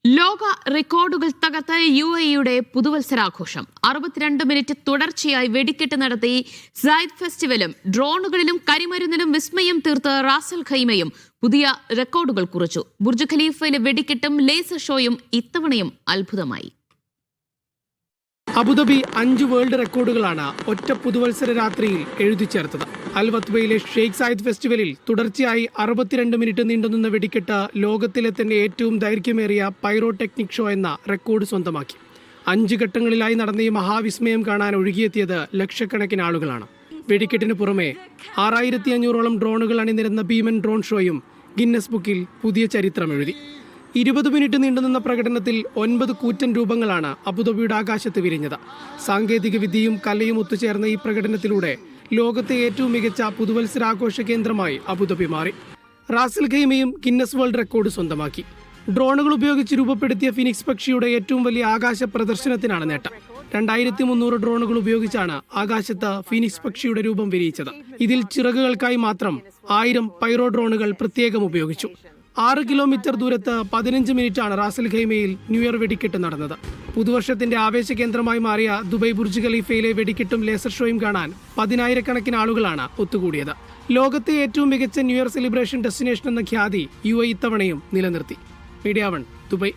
ലോക റെക്കോർഡുകൾ തകർത്ത UAE പുതുവത്സരാഘോഷം 62 മിനിറ്റ് തുടർച്ചയായി വെടിക്കെട്ട് നടത്തി സയ്യിദ് ഫെസ്റ്റിവലും ഡ്രോണുകളിലും കരിമരുന്നിലും വിസ്മയം തീർത്ത റാസൽ ഖൈമയും പുതിയ റെക്കോർഡുകൾ കുറിച്ചു. ബുർജ് ഖലീഫയിലെ വെടിക്കെട്ടും ലേസർ ഷോയും ഇത്തവണയും അത്ഭുതമായി. അബുദാബി 5 വേൾഡ് റെക്കോർഡുകളാണ് ഒറ്റ പുതുവത്സര രാത്രിയിൽ എഴുതി ചേർത്തത്. അൽവത്ബയിലെ ഷെയ്ഖ് സായിദ് ഫെസ്റ്റിവലിൽ തുടർച്ചയായി 62 മിനിറ്റ് നീണ്ടുനിന്ന വെടിക്കെട്ട് ലോകത്തിലെ തന്നെ ഏറ്റവും ദൈർഘ്യമേറിയ പൈറോടെക്നിക് ഷോ എന്ന റെക്കോർഡ് സ്വന്തമാക്കി. 5 ഘട്ടങ്ങളിലായി നടന്ന ഈ മഹാവിസ്മയം കാണാൻ ഒഴുകിയെത്തിയത് ലക്ഷക്കണക്കിന് ആളുകളാണ്. വെടിക്കെട്ടിന് പുറമെ 6500ഓളം ഡ്രോണുകൾ അണിനിരന്ന ഭീമൻ ഡ്രോൺ ഷോയും ഗിന്നസ് ബുക്കിൽ പുതിയ ചരിത്രം എഴുതി. 20 മിനിറ്റ് നീണ്ടുനിന്ന പ്രകടനത്തിൽ 9 കൂറ്റൻ രൂപങ്ങളാണ് അബുദാബിയുടെ ആകാശത്ത് വിരിഞ്ഞത്. സാങ്കേതിക വിദ്യയും കലയും ഒത്തുചേർന്ന ഈ പ്രകടനത്തിലൂടെ ലോകത്തെ ഏറ്റവും മികച്ച പുതുവത്സരാഘോഷ കേന്ദ്രമായി അബുദാബി മാറി. റാസൽ ഖൈമയും ഗിന്നസ് വേൾഡ് റെക്കോർഡ് സ്വന്തമാക്കി. ഡ്രോണുകൾ ഉപയോഗിച്ച് രൂപപ്പെടുത്തിയ ഫിനിക്സ് പക്ഷിയുടെ ഏറ്റവും വലിയ ആകാശ പ്രദർശനത്തിനാണ് നേട്ടം. 2300 ഡ്രോണുകൾ ഉപയോഗിച്ചാണ് ആകാശത്ത് ഫിനിക്സ് പക്ഷിയുടെ രൂപം വിരിയിച്ചത്. ഇതിൽ ചിറകുകൾക്കായി മാത്രം 1000 പൈറോ ഡ്രോണുകൾ പ്രത്യേകം ഉപയോഗിച്ചു. 6 കിലോമീറ്റർ ദൂരത്ത് 15 മിനിറ്റാണ് റാസൽ ഖൈമയിൽ ന്യൂ ഇയർ വെടിക്കെട്ട് നടന്നത്. പുതുവർഷത്തിന്റെ ആവേശ കേന്ദ്രമായി മാറിയ ദുബൈ ബുർജ് ഖലീഫയിലെ വെടിക്കെട്ടും ലേസർ ഷോയും കാണാൻ 10,000-കണക്കിന് ആളുകളാണ് ഒത്തുകൂടിയത്. ലോകത്തെ ഏറ്റവും മികച്ച ന്യൂ ഇയർ സെലിബ്രേഷൻ ഡെസ്റ്റിനേഷൻ എന്ന ഖ്യാതി UAE ഇത്തവണയും നിലനിർത്തി. Media 1 Dubai.